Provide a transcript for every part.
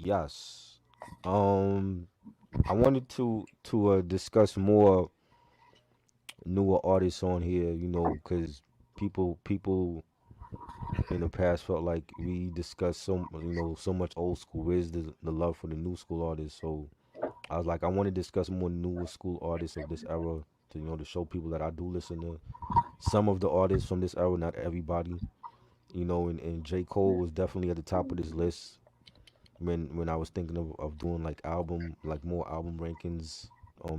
Yes. Um, I wanted to discuss more newer artists on here. Because people in the past felt like we discussed so much old school. Where's the love for the new school artists? So I was like, I want to discuss more newer school artists of this era to show people that I do listen to some of the artists from this era, not everybody. And J. Cole was definitely at the top of this list when I was thinking of doing like more album rankings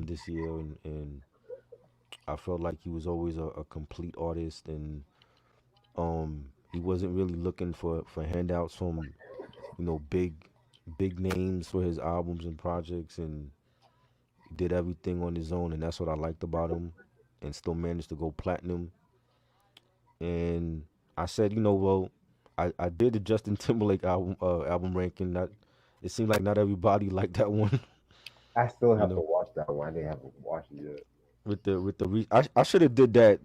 this year, and I felt like he was always a complete artist, and he wasn't really looking for handouts from big names for his albums and projects, and did everything on his own, and that's what I liked about him, and still managed to go platinum. And I said, well, I did the Justin Timberlake album ranking. Not It seemed like not everybody liked that one. I still you have to know, watch that one. I didn't have to watch it yet. I should have did that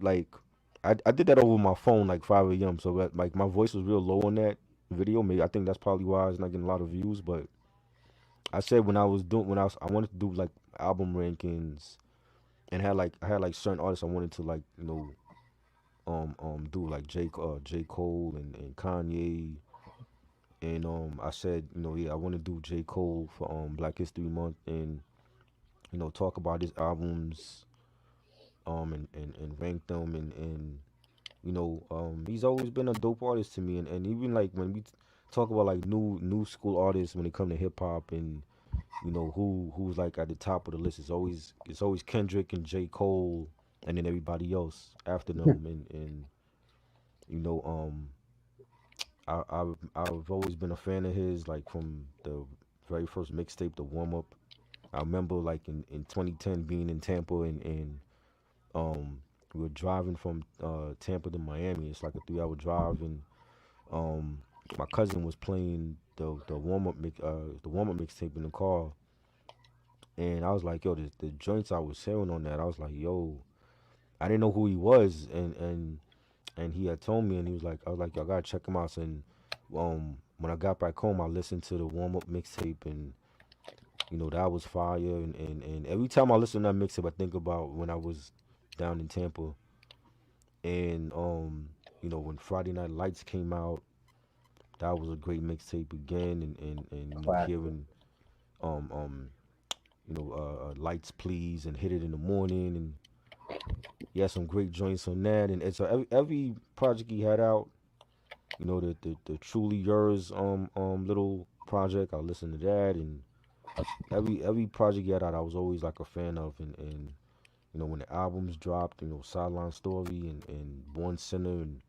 I did that over my phone like 5 a.m. So that, like my voice was real low on that video. Maybe I think that's probably why it's not getting a lot of views. But I said I wanted to do like album rankings and I had like certain artists I wanted to do like J. Cole and Kanye. And I said, yeah, I want to do J. Cole for Black History Month, and talk about his albums, and rank them, and he's always been a dope artist to me, and even like when we talk about like new school artists when it come to hip hop, and who's like at the top of the list, it's always Kendrick and J. Cole, and then everybody else after them, and you know I've always been a fan of his, like from the very first mixtape, the warm up. I remember like in 2010 being in Tampa, and um we were driving from Tampa to Miami. It's like a 3 hour drive, and um my cousin was playing the warm up mixtape in the car, and I was like, yo, the joints I was hearing on that, I was like, yo, I didn't know who he was, and he had told me, and he was like, I was like, y'all gotta check him out. And when I got back home, I listened to the warm up mixtape, and that was fire. And every time I listen to that mixtape, I think about when I was down in Tampa, and when Friday Night Lights came out, that was a great mixtape again, and Classic. hearing um um Lights Please and Hit It in the Morning, and he had some great joints on that. And so every project he had out, the Truly Yours little project, I listened to that, and every project he had out, I was always like a fan of. And when the albums dropped, Sideline Story and Born Sinner, and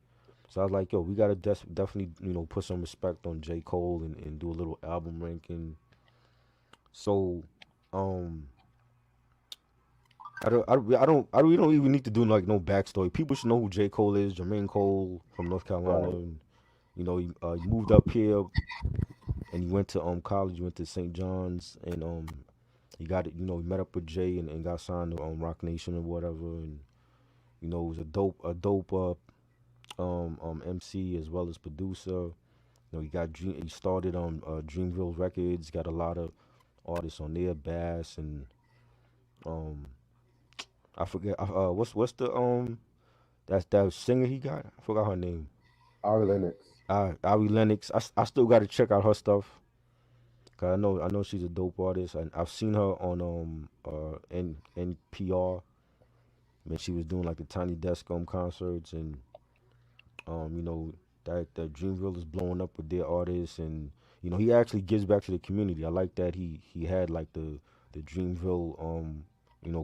so I was like, yo, we gotta definitely put some respect on J. Cole, and do a little album ranking. So um we don't even need to do like no backstory. People should know who J. Cole is. Jermaine Cole from North Carolina, Right. and he moved up here, and he went to college. He went to St. John's, and he got it. He met up with Jay, and got signed to Rock Nation or whatever, and was a dope MC as well as producer. He started on Dreamville Records. Got a lot of artists on there, Bass, and um I forget what's the that singer he got. I forgot her name. Ari Lennox. Ari Lennox. I still got to check out her stuff. Cause I know she's a dope artist, and I've seen her on NPR when she was doing like the Tiny Desk concerts, and that Dreamville is blowing up with their artists, and he actually gives back to the community. I like that he had like the Dreamville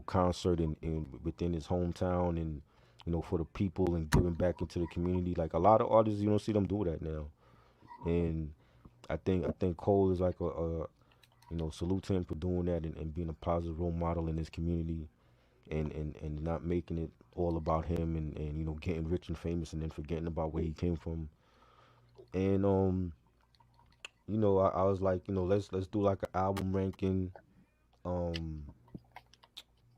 concert in within his hometown, and for the people, and giving back into the community. Like a lot of artists, you don't see them do that now, and I think Cole is like a salute to him for doing that, and being a positive role model in his community, and not making it all about him, and getting rich and famous, and then forgetting about where he came from. And I was like, let's do like an album ranking. Um,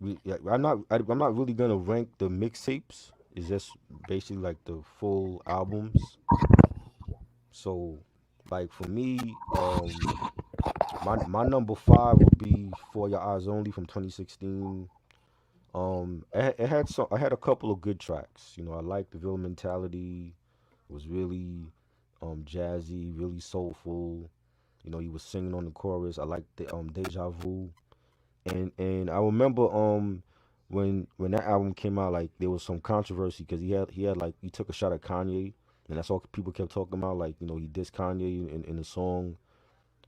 I'm not really gonna rank the mixtapes. It's just basically like the full albums. So, like for me, My number five would be For Your Eyes Only from 2016. It had some. I had a couple of good tracks. You know, I liked the Ville Mentality. It was really jazzy, really soulful. You know, he was singing on the chorus. I liked the Deja Vu. And I remember when that album came out, like there was some controversy because he had like he took a shot at Kanye, and that's all people kept talking about. Like you know he dissed Kanye in the song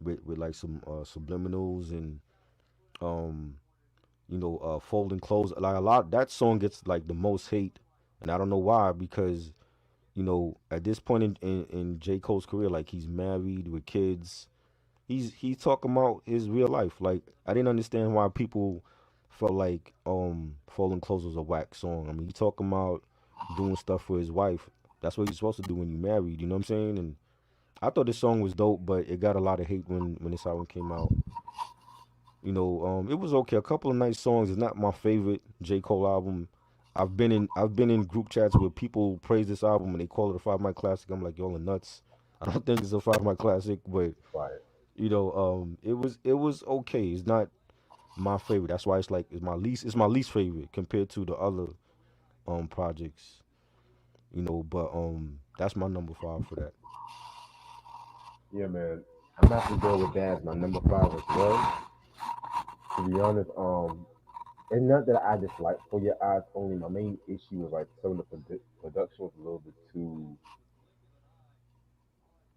with like some subliminals and um folding clothes. Like a lot that song gets like the most hate, and I don't know why because at this point in J. Cole's career, like he's married with kids. He's talking about his real life. Like I didn't understand why people felt like Falling Clothes was a whack song. I mean, he talking about doing stuff for his wife. That's what you're supposed to do when you married. You know what I'm saying? And I thought this song was dope, but it got a lot of hate when this album came out. It was okay. A couple of nice songs. It's not my favorite J. Cole album. I've been in group chats where people praise this album and they call it a 5 mic classic. I'm like, y'all are nuts. I don't think it's a 5 mic classic, but Right. it was okay. It's not my favorite. That's why it's my least favorite compared to the other projects. But that's my number five for that. Yeah, man. I'm not gonna go with that as my number five as well. To be honest, it's not that I dislike For Your Eyes Only. My main issue was like some of the production was a little bit too.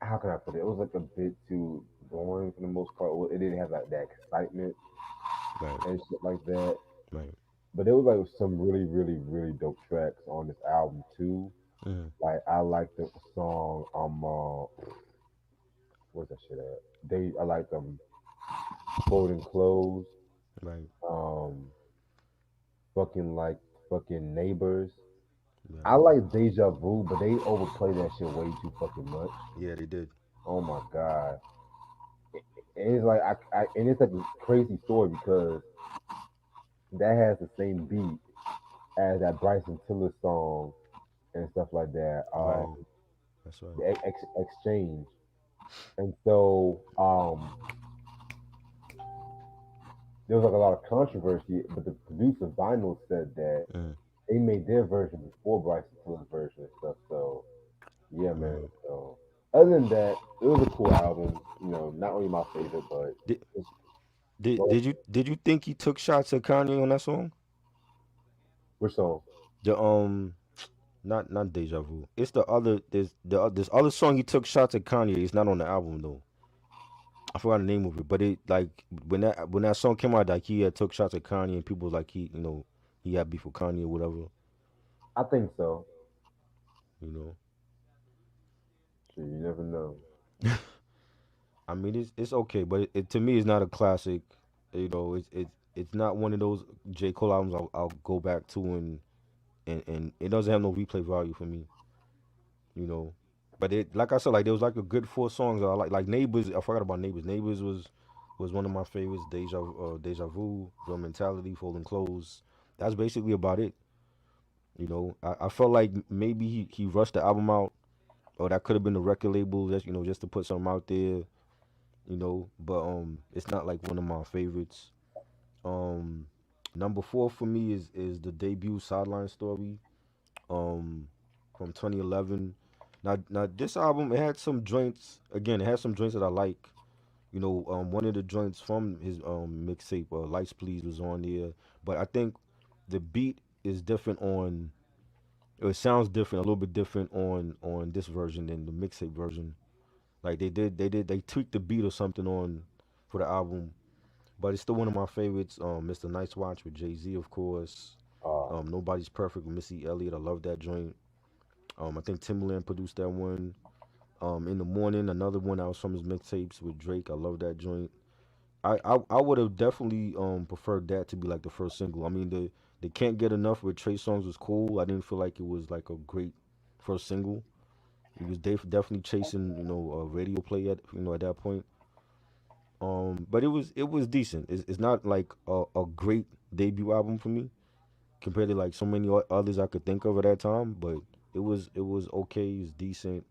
How can I put it? It was like a bit too boring for the most part. It didn't have like that excitement Right, and shit like that. right. But there was like some really, really, really dope tracks on this album too. Mm, Like I like the song where's that shit at? I like Folding Clothes, right, um fucking like fucking Neighbors. right. I like Deja Vu, but they overplay that shit way too fucking much. Yeah, they did. Oh my god. And it's like and it's like a crazy story because that has the same beat as that Bryson Tiller song and stuff like that. Right. That's right. The exchange. And so there was like a lot of controversy, but the producer Vinyl said that Mm, they made their version before Bryson Tiller's version and stuff. So yeah, man. right. So other than that, it was a cool album. You know, not only my favorite, but Did it's did well, did you did you think he took shots at Kanye on that song? which song? The not Deja Vu. It's the other this other song he took shots at Kanye. It's not on the album though. I forgot the name of it, but it like when that song came out, like he had took shots at Kanye, and people was like he had beef with Kanye or whatever. I think so. You know, Shit, you never know. I mean it's okay, but it to me it's not a classic. It's not one of those J Cole albums I'll go back to and it doesn't have no replay value for me. You know, but it like I said, like there was like a good four songs that I like Neighbors. I forgot about Neighbors. Neighbors was one of my favorites. Deja Vu, Real Mentality, Folding Clothes. That's basically about it. I felt like maybe he rushed the album out, or that could have been the record label just to put something out there. But it's not like one of my favorites. Um, Number four for me is the debut Sideline Story. Um, from 2011. Now this album it had some joints. Again, it had some joints that I like. One of the joints from his mixtape, Lights Please, was on there. But I think the beat is different on. It sounds different, a little bit different on this version than the mixtape version. Like they tweaked the beat or something on for the album. But it's still one of my favorites. Mr. Nice Watch with Jay Z, of course. Uh, Nobody's Perfect with Missy Elliott. I love that joint. I think Timbaland produced that one. In the Morning, another one that was from his mixtapes with Drake. I love that joint. I would have definitely preferred that to be like the first single. I mean the Can't Get Enough with Trey Songz was cool. I didn't feel like it was like a great first single. He was definitely chasing radio play at that point. But it was decent. It's not like a great debut album for me compared to like so many others I could think of at that time. But it was okay. It's decent.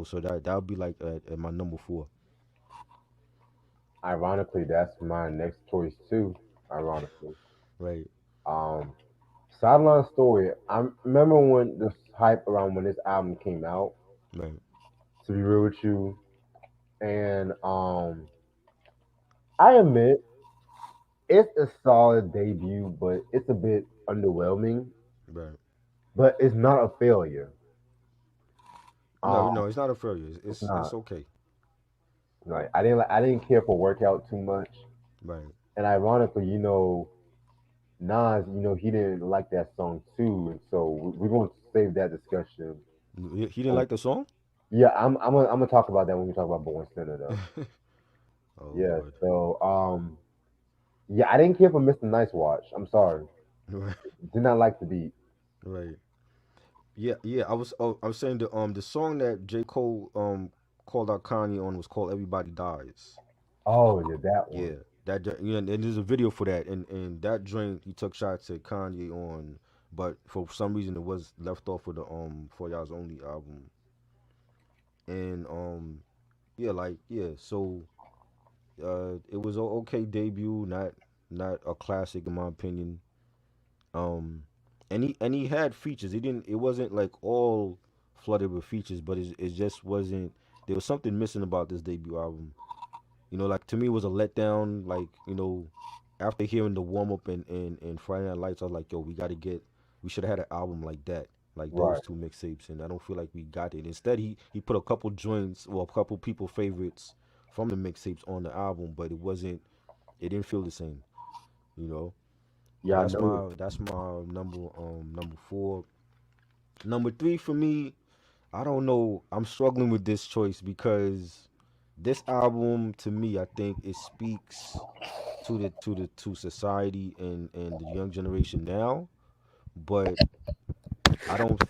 So that would be like at my number four. Ironically, that's my next choice too. Ironically, Right, um, Sideline Story. I remember when this hype around when this album came out. right, To be real with you, and I admit it's a solid debut, but it's a bit underwhelming. right. But it's not a failure. No, Um, no, it's not a failure. it's It's not. okay. Like I didn't care for Workout too much. Right. And ironically, Nas, he didn't like that song too, and so we're going to save that discussion. He didn't Oh, like the song. yeah, I'm gonna talk about that when we talk about Born Sinner though. Oh Yeah, Lord. so yeah, I didn't care for Mr. Nice Watch. I'm sorry, Right. did not like the beat. Right. Yeah, yeah. I was saying the song that J. Cole called out Kanye on was called Everybody Dies. Oh yeah, that one. Yeah. And there's a video for that, and that joint he took shots at Kanye on, but for some reason it was left off of the For Y'all's Only album. And yeah, like yeah, so it was a okay debut, not a classic in my opinion. Um, and he had features. It wasn't like all flooded with features, but it just wasn't. There was something missing about this debut album. Like to me, it was a letdown. Like after hearing the warm up and Friday Night Lights, I was like, yo, we should have had an album like that, like those Right. two mixtapes, and I don't feel like we got it. Instead, he put a couple joints or a couple people favorites from the mixtapes on the album, but it wasn't. It didn't feel the same, you know. But Yeah, I know. that's my number four. Number three for me, I don't know. I'm struggling with this choice because this album to me, I think it speaks to society and the young generation now, but I don't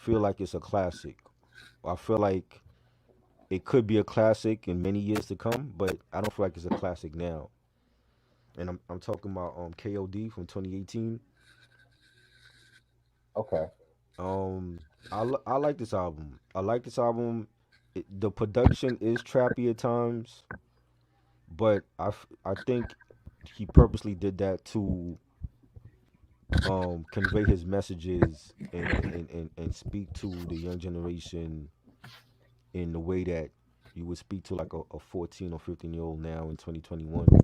feel like it's a classic. I feel like it could be a classic in many years to come, but I don't feel like it's a classic now. And I'm talking about KOD from 2018. Okay. Um, I like this album. I like this album. The production is trappy at times, but I think he purposely did that to convey his messages and speak to the young generation in the way that you would speak to like a 14 or 15-year-old now in 2021.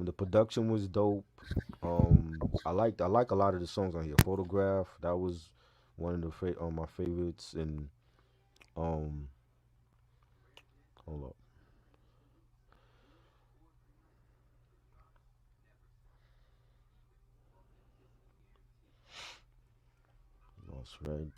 The production was dope. I like a lot of the songs on here. Photograph, that was one of my favorites, and um hold up, Lost Reg.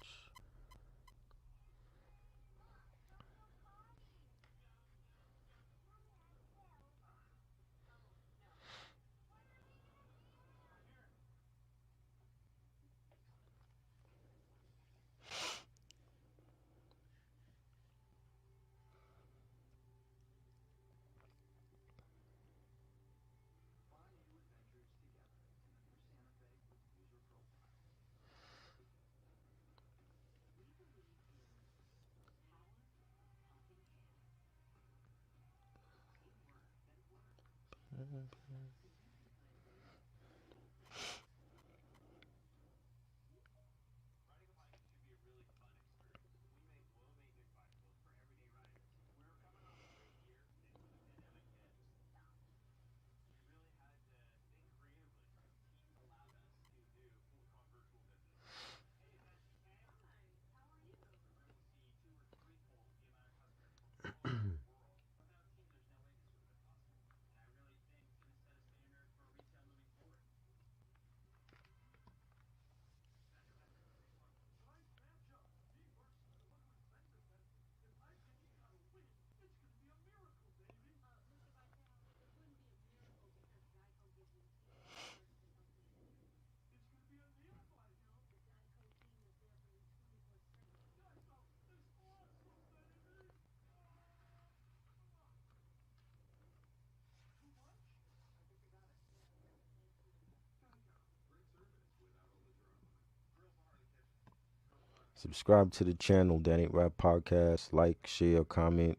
Subscribe to the channel, That Ain't Rap Podcast. Like, share, comment.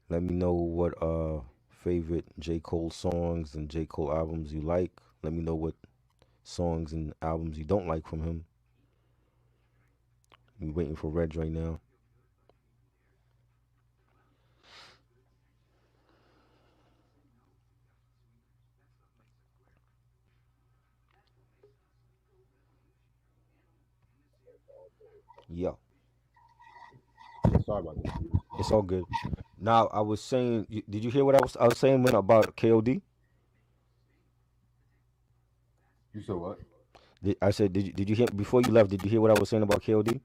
Let me know what favorite J. Cole songs and J. Cole albums you like. Let me know what songs and albums you don't like from him. We waiting for Reg right now. Yeah, Sorry about this. it's all good. Now I was saying, did you hear what I was saying when about KOD? You said what? I said, did you hear before you left? Did you hear what I was saying about KOD?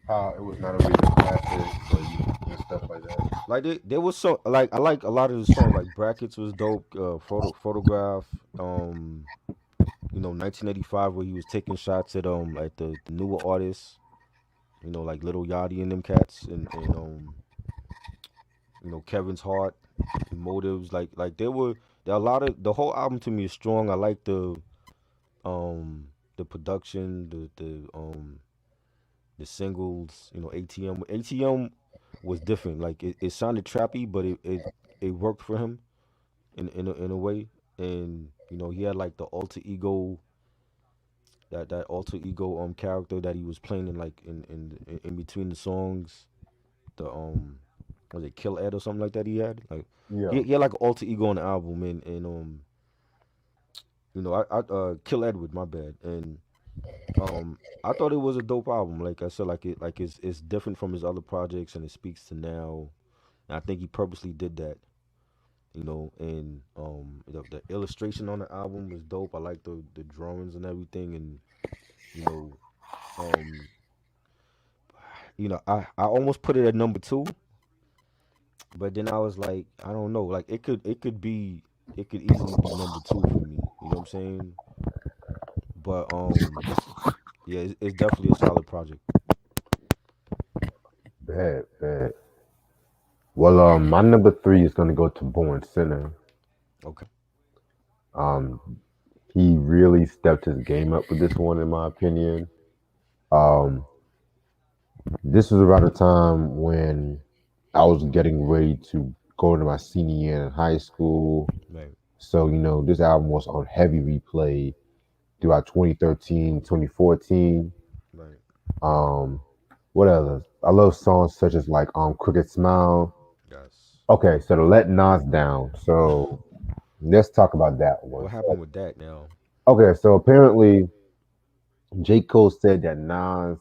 How it was not a really classic for you and stuff like that. Like there was so like I like a lot of the songs. Like Brackets was dope. Photograph. 1985 where he was taking shots at the newer artists. Like Little Yachty and them cats and Kevin's Heart and Motives. Like there are a lot of the whole album to me is strong. I like the production, the singles. ATM was different. Like it sounded trappy, but it worked for him in a way. And he had like the alter ego, that alter ego character that he was playing in like in between the songs. The was it Kill Ed or something like that he had? Like Yeah, he had like an alter ego on the album, and I Kill Edward, my bad. And I thought it was a dope album. Like I said, it's different from his other projects, and it speaks to now. And I think he purposely did that. And the illustration on the album was dope. I like the drawings and everything, and you know um I almost put it at number two, but then I was like, I don't know, like it could easily be number two for me. You know what I'm saying? But yeah, it's definitely a solid project. bad, bad. Well, my number three is gonna go to Born Sinner. Okay. Um, he really stepped his game up with this one, in my opinion. Um, this was around the time when I was getting ready to go into my senior year in high school. Right. So, this album was on heavy replay throughout 2013, 2014. Right. Um, what others? I love songs such as like Crooked Smile. Yes. Okay, so to Let Nas Down. So let's talk about that one. What So, happened with that now? okay, so apparently J. Cole said that Nas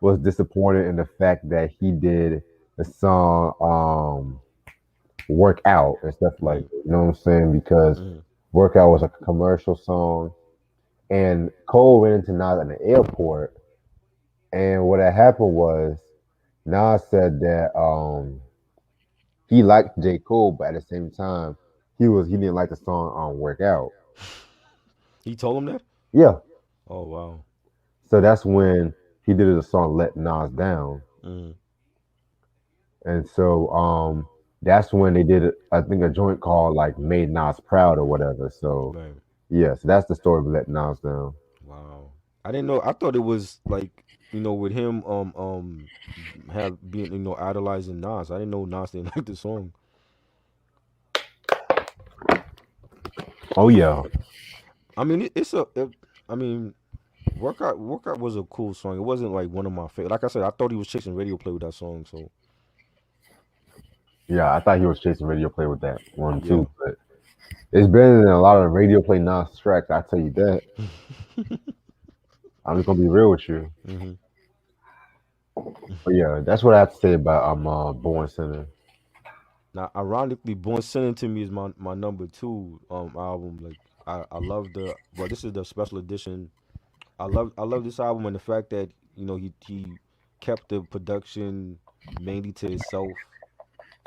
was disappointed in the fact that he did the song Work Out and stuff like Right. that. You know what I'm saying? Because Hmm. Work Out was a commercial song. And Cole ran into Nas at the airport. And what had happened was Nas said that he liked J. Cole, but at the same time, he didn't like the song Work Out. He told him that. Yeah. Oh wow. So that's when he did the song Let Nas Down. Hmm. And so that's when they did I think a joint called like Made Nas Proud or whatever. So Right. yeah, so that's the story of Let Nas Down. Wow. I didn't know. I thought it was like with him have being idolizing Nas. I didn't know Nas didn't like the song. Oh yeah. I mean, I mean, Workout was a cool song. It wasn't like one of my favorite. Like I said, I thought he was chasing radio play with that song. So Yeah, I thought he was chasing radio play with that one yeah. too, but it's better than a lot of radio play Nas tracks, I tell you that. I'm just gonna be real with you. Hmm. But yeah, that's what I have to say about Born Sinner. Now, ironically, Born Sinning to me is my number two album. Like I love this is the special edition. I love this album and the fact that he kept the production mainly to himself,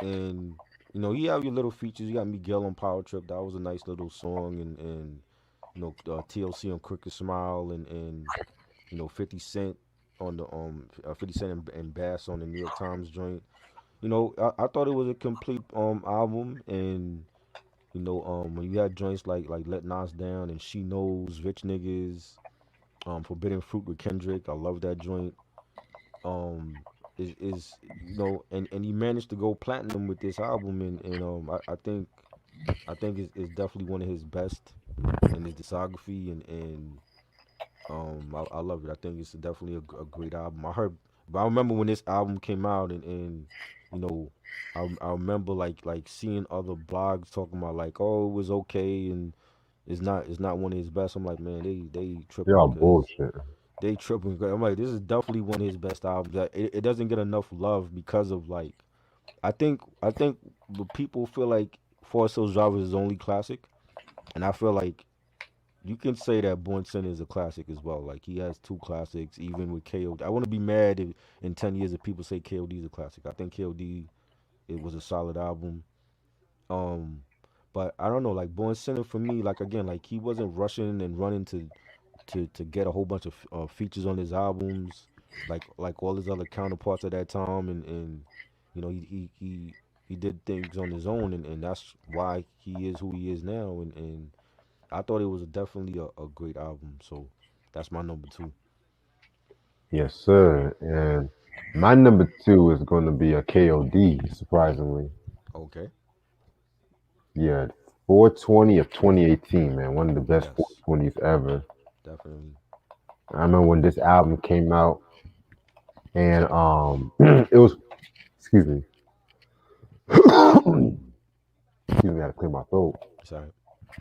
and he have your little features. You got Miguel on Power Trip. That was a nice little song, and TLC on Crooked Smile, and 50 Cent on the 50 Cent and Bass on the New York Times joint. I thought it was a complete album, and when you had joints like Let Nas Down and She Knows, Rich Niggas, Forbidden Fruit with Kendrick, I love that joint. Um, is and he managed to go platinum with this album, and I think it's definitely one of his best in his discography, and I love it. I think it's definitely a great album. But I remember when this album came out, and you know, I remember like seeing other blogs talking about like, oh, it was okay, and it's not one of his best. I'm like, man, they tripping Y'all because bullshit. they tripping. 'Cause I'm like, this is definitely one of his best albums. It doesn't get enough love because of like, I think the people feel like Forest Hills Drive is his only classic, and I feel like you can say that Born Sinner is a classic as well. Like he has two classics, even with KOD. I wouldn't be mad if in 10 years if people say KOD is a classic. I think KOD it was a solid album. Um, but I don't know, like Born Sinner for me, like again, like he wasn't rushing and running to get a whole bunch of features on his albums, like all his other counterparts at that time, and he did things on his own, and that's why he is who he is now, and I thought it was definitely a great album. So that's my number two. Yes, sir. And my number two is going to be a KOD, surprisingly. Okay. Yeah, 420 of 2018, man. One of the best Yes, 420s ever. definitely. I remember when this album came out, and it was, excuse me, excuse me, I had to clear my throat. Sorry.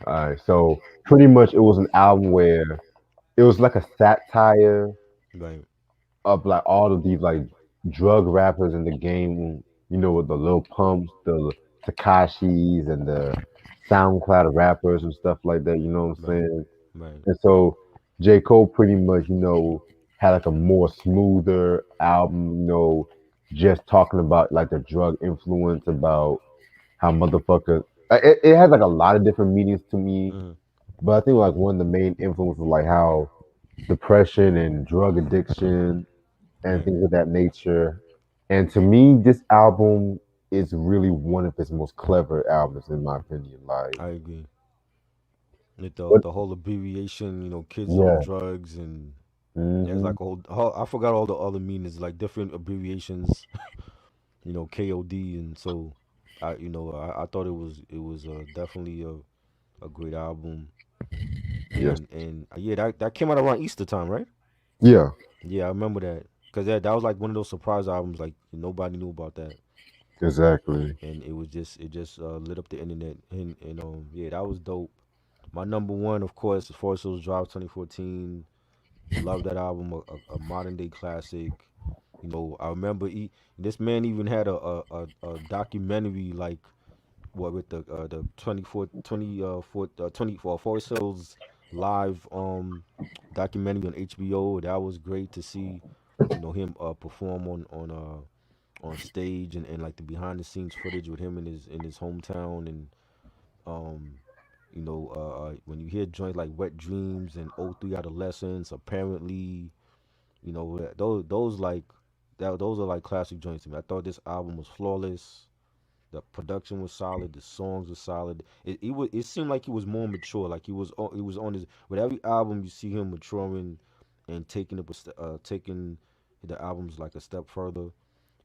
All right, so pretty much it was an album where it was like a satire Right. of like all of these like drug rappers in the game, with the Lil Pumps, the Takashis, and the SoundCloud rappers and stuff like that. You know what I'm Right. saying? Right. And so J. Cole pretty much, had like a more smoother album, just talking about like the drug influence, about how motherfuckers. It has like a lot of different meanings to me, Mm-hmm. but I think like one of the main influences, like how depression and drug addiction and Right. things of that nature. And to me, this album is really one of his most clever albums, in my opinion. Like, I agree. With the what? the whole abbreviation, kids on Yeah. drugs, and there's Hmm. like I forgot all the other meanings, like different abbreviations. KOD, and so I thought it was definitely a great album, Yes. and yeah, that came out around Easter time, right? Yeah. Yeah, I remember that because that was like one of those surprise albums, like nobody knew about that, Exactly. and it just lit up the internet, and yeah, that was dope. My number one, of course, is Forest Hills Drive 2014. Love that album, a modern day classic. I remember this man even had a documentary like what with the 24 Forest Hills live documentary on HBO. That was great to see, him perform on stage, and like the behind the scenes footage with him in his hometown, and um when you hear joints like Wet Dreams and '03 Adolescence, apparently, those like those are like classic joints to me. I thought this album was flawless. The production was solid. The songs were solid. It seemed like he was more mature. Like he was on his with every album you see him maturing and taking the albums like a step further.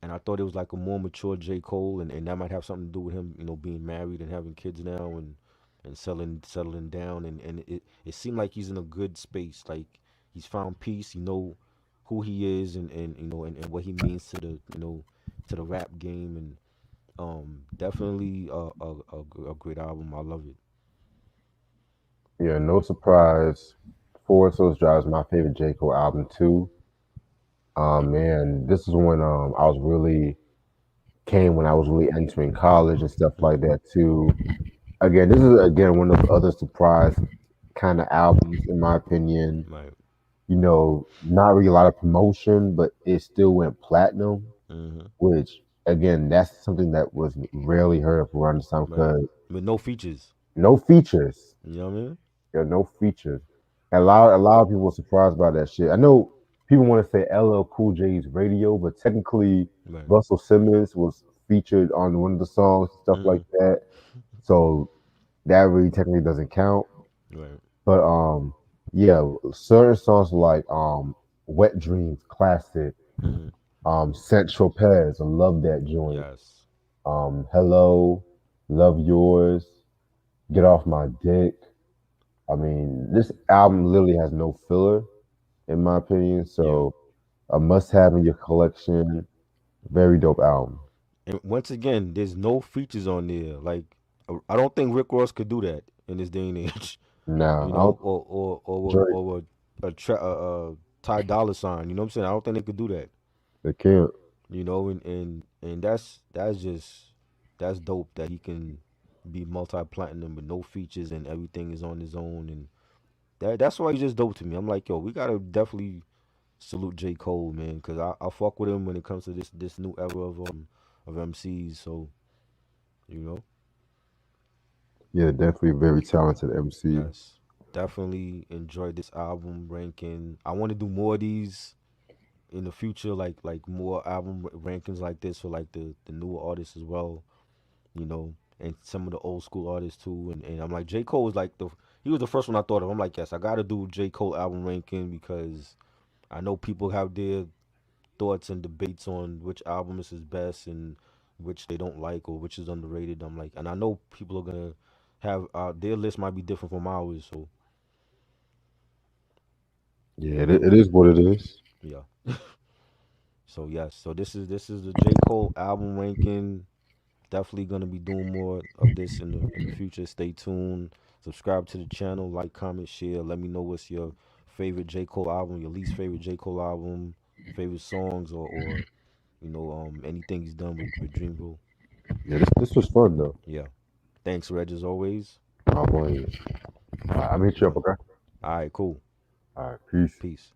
And I thought it was like a more mature J. Cole, and that might have something to do with him, being married and having kids now, and settling down, and it seemed like he's in a good space. Like he's found peace. Who he is, and what he means to the rap game, and definitely a great album. I love it. Yeah, no surprise. Forest Hills Drive is my favorite J. Cole album, too. Man, this is when I was really came when I was really entering college and stuff like Hmm. that, too. Again, this is again one of the other surprise kind of albums, in my opinion. Right. Not really a lot of promotion, but it still went platinum, Hmm. which again, that's something that was rarely heard of around this time Right. because With no features. no features. You know what I mean? There are no features. A lot of people were surprised by that shit. I know people want to say LL Cool J's radio, but technically Right. Russell Simmons was featured on one of the songs, stuff like Hmm. that. So that really technically doesn't count. Right. But yeah, certain songs like Wet Dreams, classic. Hmm. Central Pez, I love that joint. Yes. Hello, Love Yours, Get Off My Dick. I mean, this album literally has no filler, in my opinion. Yeah. So a must-have in your collection. Very dope album. And once again, there's no features on there. Like, I don't think Rick Ross could do that in this day and age. Now, You I don't know, Drake, or Ty Dollar Sign. You know what I'm saying? I don't think they could do that. they can't. You know, and that's just that's dope that he can be multi platinum with no features and everything is on his own, and that's why he's just dope to me. I'm like, yo, we gotta definitely salute J. Cole, man, because I fuck with him when it comes to this new era of MCs. So you know, Yeah, definitely a very talented MC. yes, definitely enjoyed this album ranking. I want to do more of these in the future, like more album rankings like this for like the newer artists as well. You know, and some of the old school artists too. And I'm like, J. Cole was like he was the first one I thought of. I'm like, yes, I gotta do J. Cole album ranking because I know people have their thoughts and debates on which album is his best and which they don't like or which is underrated. I'm like, and I know people are gonna have their list might be different from ours. So Yeah, it is what it is. yeah. So yes, so this is the J. Cole album ranking. Definitely gonna be doing more of this in the future. Stay tuned. Subscribe to the channel, like, comment, share. Let me know what's your favorite J. Cole album, your least favorite J. Cole album, favorite songs or anything he's done with Dreamville. Yeah, this was fun though. Yeah. Thanks, Reg, as always. I'm on it. I'll meet you up, okay? All right, cool. All right, peace. Peace.